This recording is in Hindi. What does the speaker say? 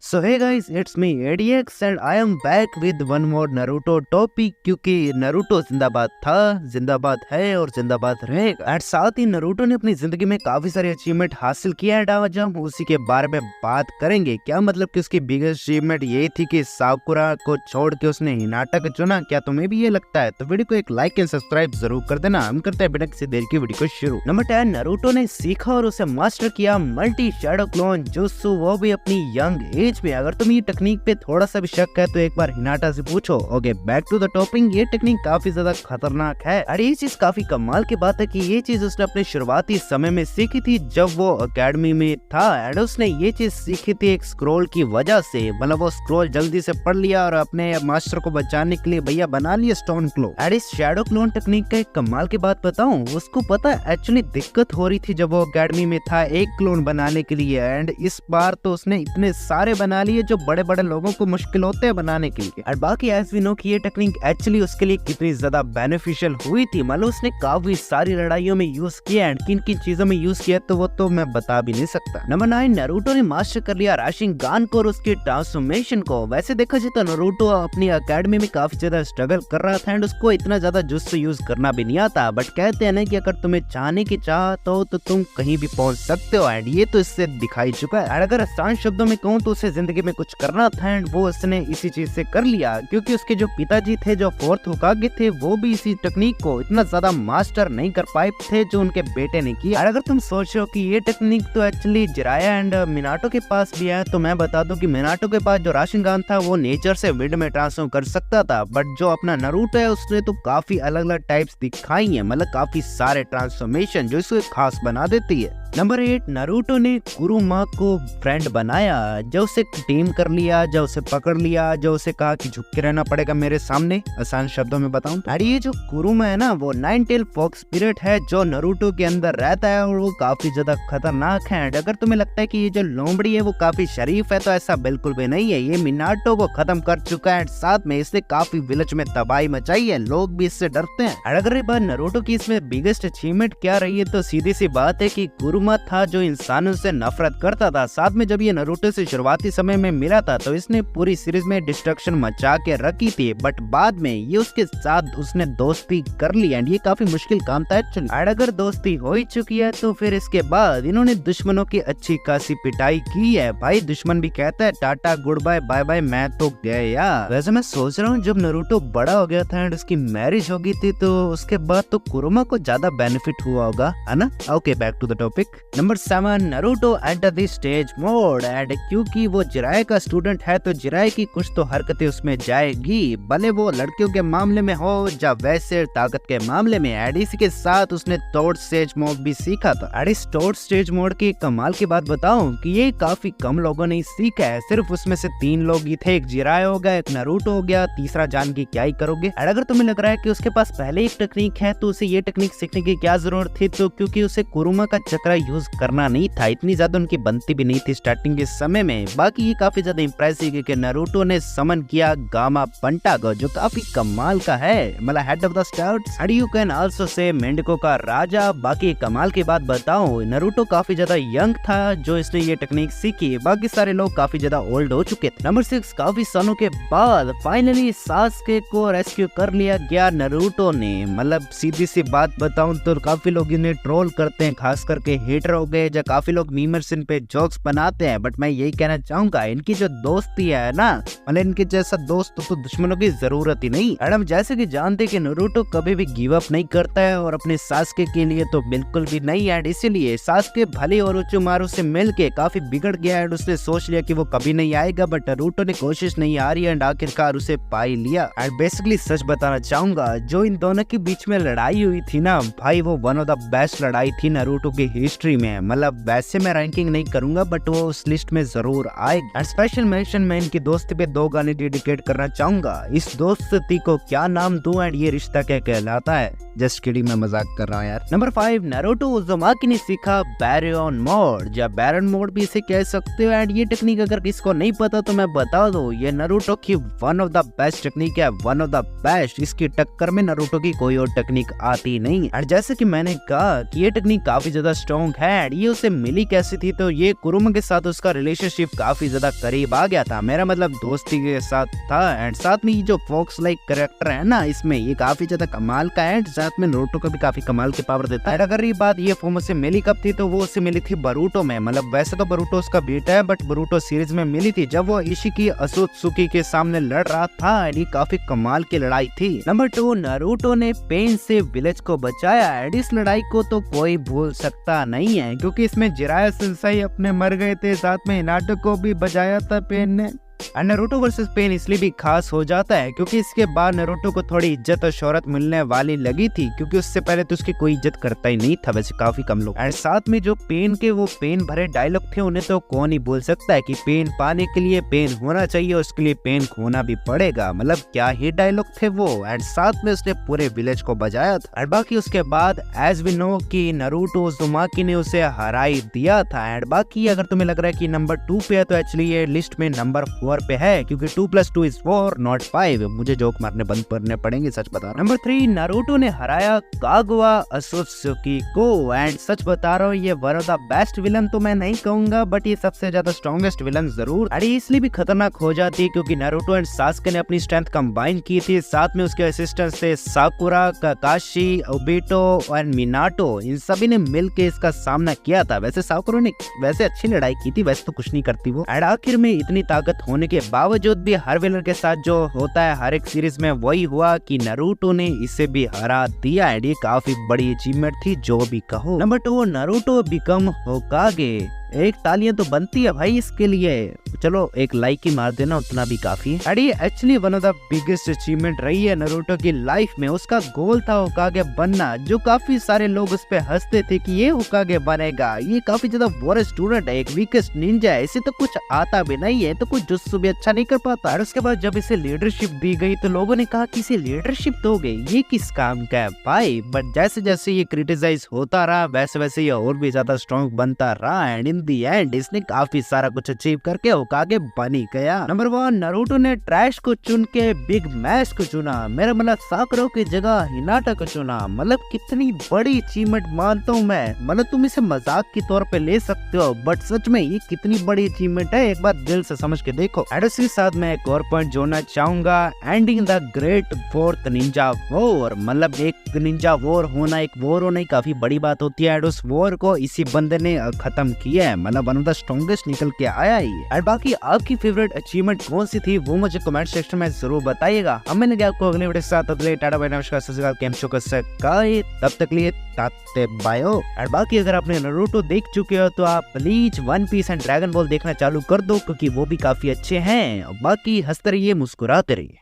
So hey guys, it's me ADX and I am back with one more Naruto topic. क्योंकि नारुतो जिंदाबाद था, जिंदाबाद है और जिंदाबाद रहेगा। एंड साथ ही नारुतो ने अपनी जिंदगी में काफी सारे अचीवमेंट हासिल किया है। आज हम उसी के बारे में बात करेंगे। क्या मतलब कि उसकी बिगेस्ट अचीवमेंट ये थी कि साकुरा को छोड़ के उसने हिनाटा को चुना। क्या तुम्हें भी ये लगता है? तो वीडियो को एक लाइक एंड सब्सक्राइब जरूर कर देना। हम करते हैं बिना किसी देर की वीडियो को शुरू। नंबर 10, नारुतो ने सीखा और उसे मास्टर किया मल्टी शैडो क्लोन जुत्सु, वो भी अपनी यंग एज में। अगर तुम ये टेक्निक पे थोड़ा सा भी शक है तो एक बार हिनाटा से पूछो। Okay, back to the topic. ये टेक्निक काफी ज्यादा खतरनाक है और ये चीज काफी कमाल की बात है कि ये चीज उसने अपने शुरुआती समय में सीखी थी जब वो एकेडमी में था। एंड उसने ये चीज सीखी थी एक स्क्रॉल की वजह से। मतलब वो स्क्रॉल जल्दी से पढ़ लिया और अपने मास्टर को बचाने के लिए भैया बना लिया स्टोन क्लो। एंड इस शैडो क्लोन टेक्निक का एक कमाल की बात बताऊं, उसको पता है एक्चुअली दिक्कत हो रही थी जब वो एकेडमी में था एक क्लोन बनाने के लिए। एंड इस बार तो उसने इतने सारे बना लिए जो बड़े बड़े लोगों को मुश्किल होते हैं बनाने के लिए। और बाकी एज वी नो कि ये टेक्निक एक्चुअली उसके लिए कितनी ज्यादा बेनिफिशियल हुई थी। मतलब उसने काफी सारी लड़ाइयों में यूज किया। एंड किन किन चीजों में यूज किया तो वो तो मैं बता भी नहीं सकता। नंबर 9, नारुतो ने मास्टर कर लिया राशिंगान को और उसके ट्रांसफॉर्मेशन को। वैसे देखा जाए तो नारुतो अपनी एकेडमी में काफी ज्यादा स्ट्रगल कर रहा था एंड उसको इतना ज्यादा जुत्सु यूज करना भी नहीं आता। बट कहते हैं ना कि अगर तुम्हें चाहने की चाहत हो तो तुम कहीं भी पहुंच सकते हो। एंड ये तो इससे दिखाई चुका है। और अगर आसान शब्दों में कहूँ तो उसे जिंदगी में कुछ करना था एंड वो उसने इसी चीज से कर लिया। क्योंकि उसके जो पिताजी थे, जो फोर्थ होकागे थे, वो भी इसी टेक्निक को इतना ज्यादा मास्टर नहीं कर पाए थे जो उनके बेटे ने किया। और अगर तुम सोच रहे हो कि ये टेक्निक तो एक्चुअली जिराया एंड मिनाटो के पास भी है, तो मैं बता दूं कि मिनाटो के पास जो राशिंगान था वो नेचर से विंड में ट्रांसफॉर्म कर सकता था। बट जो अपना नारुतो है उसने तो काफी अलग अलग टाइप्स दिखाई है। मतलब काफी सारे ट्रांसफॉर्मेशन जो इसको खास बना देती है। नंबर 8, नारुतो ने कुरुमा को फ्रेंड बनाया। जब उसे टीम कर लिया, जब उसे पकड़ लिया, जब उसे कहा कि झुक के रहना पड़ेगा मेरे सामने। आसान शब्दों में बताऊं तो ये जो कुरुमा है ना, वो 9 टेल फॉक्स स्पिरिट है जो नारुतो के अंदर रहता है और वो काफी ज्यादा खतरनाक है। अगर तुम्हें लगता है कि ये जो लोमड़ी है वो काफी शरीफ है तो ऐसा बिल्कुल भी नहीं है। ये मिनाटो को खत्म कर चुका है, साथ में इसने काफी विलेज में तबाही मचाई है। लोग भी इससे डरते हैं। और अगर ये बात नारुतो की इसमें बिगेस्ट अचीवमेंट क्या रही है तो सीधी सी बात है कि कुरुमा था जो इंसानों से नफरत करता था। साथ में जब ये नारुतो से शुरुआती समय में मिला था तो इसने पूरी सीरीज में डिस्ट्रक्शन मचा के रखी थी। बट बाद में ये उसके साथ उसने दोस्ती कर ली एंड ये काफी मुश्किल काम था एक्चुअली। और अगर दोस्ती हो ही चुकी है तो फिर इसके बाद इन्होंने दुश्मनों की अच्छी खासी पिटाई की है। भाई दुश्मन भी कहता है tata goodbye bye bye, मैं तो गया। वैसे मैं सोच रहा हूँ जब नारुतो बड़ा हो गया था एंड उसकी मैरिज हो गई थी तो उसके बाद तो कुरुमा को ज्यादा बेनिफिट हुआ होगा, है ना। Okay, back to the topic. Number 7, Naruto enter the stage mode. And क्योंकि वो जिराए का स्टूडेंट है तो जिराए की कुछ तो हरकतें उसमें जाएगी, भले वो लड़कियों के मामले में हो या वैसे ताकत के मामले में। एंड इसी के साथ उसने टोर्च स्टेज मोड भी सीखा था। एंड इस टोर्च स्टेज मोड की कमाल की बात बताऊं कि ये काफी कम लोगों ने सीखा है। सिर्फ उसमें से 3 लोग ही थे। एक जिराए हो गया, एक नारुतो हो गया, तीसरा जान की क्या ही करोगे। और अगर तुम्हें लग रहा है कि उसके पास पहले एक टेक्निक है तो उसे ये टेक्निक सीखने की क्या जरूरत थी, तो क्योंकि उसे कुरुमा का चक्रा यूज करना नहीं था। इतनी ज्यादा उनकी बनती भी नहीं थी स्टार्टिंग के समय में। बाकी ये काफी ज्यादा इंप्रेसिव है कि नारुतो ने समन किया गामा पंटा को, जो काफी कमाल का है। मतलब head of the stars. And you can also say मेंडिको का राजा। बाकी कमाल की बात बताऊं, नारुतो काफी ज्यादा यंग था जो इसने ये टेक्निक सीखी। बाकी सारे लोग काफी ज्यादा ओल्ड हो चुके थे। नंबर 6, काफी सालों के बाद फाइनली सास्के को रेस्क्यू कर लिया गया नारुतो ने। मतलब सीधी सी बात बताऊं तो काफी लोग इन्हें ट्रोल करते हैं, खास करके हेटर हो गए, जो काफी लोग मीमर्स इन पे जोक्स बनाते हैं। बट मैं यही कहना चाहूंगा, इनकी जो दोस्ती है ना, मतलब इनके जैसा दोस्त तो दुश्मनों की जरूरत ही नहीं। और हम जैसे कि जानते कि नारुतो कभी भी गिव अप नहीं करता है और अपने सास्के के लिए तो बिल्कुल भी नहीं। एंड इसीलिए सास्के भले ओरोचिमारू से मिलके काफी बिगड़ गया एंड उसने सोच लिया कि वो कभी नहीं आएगा। बट नारुतो ने कोशिश नहीं आ रही एंड आखिरकार उसे पा ही लिया। एंड बेसिकली सच बताना चाहूंगा, जो इन दोनों के बीच में लड़ाई हुई थी ना भाई, वो वन ऑफ द बेस्ट लड़ाई थी नारुतो की हिस्ट्री में। मतलब वैसे मैं रैंकिंग नहीं करूंगा बट वो उस लिस्ट में जरूर आएगी। एंड स्पेशल मेंशन मैं इनकी दोस्ती पे 2 गाने डेडिकेट करना चाहूंगा। इस दोस्ती को क्या नाम दूं एंड ये रिश्ता क्या कहलाता है। जस्ट किडिंग, मैं मजाक कर रहा हूँ यार। नंबर 5, नारुतो उज़ुमाकी ने सीखा बैरन मोड या बैरन मोड भी इसे कह सकते हो। एंड ये टेक्निक अगर किसको नहीं पता तो मैं बता दूं, ये नारुतो की one of the best technique है, वन ऑफ द बेस्ट। इसकी टक्कर में नारुतो की कोई और टेक्निक आती नहीं। और जैसे कि मैंने कहा कि ये टेक्निक काफी ज्यादा स्ट्रॉन्ग स्ट्रॉन्ग है। ये उसे मिली कैसी थी, तो ये कुरुमा के साथ उसका रिलेशनशिप काफी ज्यादा करीब आ गया था, मेरा मतलब दोस्ती के साथ था। एंड साथ में ये जो फॉक्स लाइक कैरेक्टर है ना, इसमें ये काफी ज्यादा कमाल का है। साथ में नारुतो को भी काफी कमाल की पावर देता है। अगर ये बात ये फॉर्म से मिली कब थी, तो वो उसे मिली थी बरूटो में। मतलब वैसे तो बरूटो उसका बेटा है, बट बरूटो सीरीज में मिली थी जब वो इशिकी अत्सुत्सुकी के सामने लड़ रहा था। ये काफी कमाल की लड़ाई थी। नंबर 2, नारुतो ने पेन से विलेज को बचाया। एंड इस लड़ाई को तो कोई भूल सकता नहीं है, क्योंकि इसमें जिराया सेंसेई अपने मर गए थे, साथ में हिनाटो को भी बचाया था पेन ने। नारुतो वर्सेस पेन इसलिए भी खास हो जाता है क्योंकि इसके बाद नारुतो को थोड़ी इज्जत और शोहरत मिलने वाली लगी थी, क्योंकि उससे पहले तो उसकी कोई इज्जत करता ही नहीं था वैसे काफी कम लोग। एंड साथ में जो पेन के वो पेन भरे डायलॉग थे, उन्हें तो कौन ही भूल सकता है कि पेन पाने के लिए पेन होना चाहिए, उसके लिए पेन खोना भी पड़ेगा। मतलब क्या ही डायलॉग थे वो। एंड साथ में उसने पूरे विलेज को बजाया था। और बाकी उसके बाद एज वी नो कि नारुतो उज़ुमाकी ने उसे हराई दिया था। एंड बाकी अगर तुम्हें लग रहा है कि नंबर 2 पे है, तो एक्चुअली ये लिस्ट में नंबर 4 पे है, क्योंकि 2+2 is 4 नॉट 5। मुझे जोक मारने बंद करने पड़ेंगे, सच बता रहा हूं। नंबर 3, नारुतो ने हराया कागुआ अत्सुत्सुकी को। एंड सच बता रहा हूँ, ये one of the best villain तो मैं नहीं कहूंगा, बट ये सबसे ज्यादा स्ट्रॉन्गेस्ट विलन जरूर। अरे इसलिए भी खतरनाक हो जाती है क्योंकि नारुतो एंड सास्के ने अपनी स्ट्रेंथ कंबाइन की थी। साथ में उसके असिस्टेंट थे साकुरा, काकाशी, ओबिटो और मिनाटो। इन सभी ने मिलकर इसका सामना किया था। वैसे साकुरा ने वैसे अच्छी लड़ाई की थी, वैसे तो कुछ नहीं करती वो। एंड आखिर में इतनी ताकत होने के बावजूद भी हर विलन के साथ जो होता है हर एक सीरीज में, वही हुआ कि नारुतो ने इसे भी हरा दिया। एंड ये काफी बड़ी अचीवमेंट थी जो भी कहो। Number 2, Naruto become होकागे। एक तालियां तो बनती है भाई इसके लिए, चलो एक लाइक ही मार देना, उतना भी काफी है। अरे actually one of the biggest achievement रही है नारुतो की लाइफ में। उसका गोल था होकागे बनना, जो काफी सारे लोग उस पे हंसते थे कि ये होकागे बनेगा, ये काफी ज्यादा वोरेस्ट स्टूडेंट है, एक वीकेस्ट निंजा है, इसे तो कुछ आता भी नहीं है, तो कुछ जुत्सु भी अच्छा नहीं कर पाता। और उसके बाद जब इसे लीडरशिप दी गई तो लोगों ने कहा कि इसे लीडरशिप दोगे, ये किस काम का है भाई। बट जैसे जैसे ये क्रिटिसाइज होता रहा, वैसे वैसे ये और भी ज्यादा स्ट्रॉन्ग बनता रहा। एंड इन दी एंड इसने काफी सारा कुछ अचीव करके होकागे बन ही गया। नंबर 1, नारुतो ने ट्रैश को चुन के बिग मैश को चुना। मेरा मतलब साकुरा की जगह हिनाटा को चुना। मतलब कितनी बड़ी अचीवमेंट मानता हूँ मैं। मतलब तुम इसे मजाक के तौर पे ले सकते हो, बट सच में ये कितनी बड़ी अचीवमेंट है, एक बार दिल से समझ के देखो। एंड उसके साथ मैं एक और पॉइंट जोड़ना चाहूंगा, ending the great 4th Ninja war. मतलब एक निंजा वॉर होना, एक वॉर होना ही काफी बड़ी बात होती है। एंड उस वॉर को इसी बंदे ने खत्म किया है। मतलब वन ऑफ द स्ट्रॉन्गेस्ट निकल के आया ही है। और बाकी आपकी फेवरेट अचीवमेंट कौन सी थी, वो मुझे कमेंट सेक्शन में जरूर बताइएगा। हम मैंने आपको अगले वीडियो के साथ अगले टाटा बाय नमस्कार सत श्री अकाल कैम शो कर सकाए, तब तक लिए ताते बायो। और बाकी अगर आपने नारुतो देख चुके हो तो आप please one piece and Dragon Ball देखना चालू कर दो, क्योंकि वो भी काफी अच्छे हैं। बाकी हंसते रहिए, मुस्कुराते रहिए।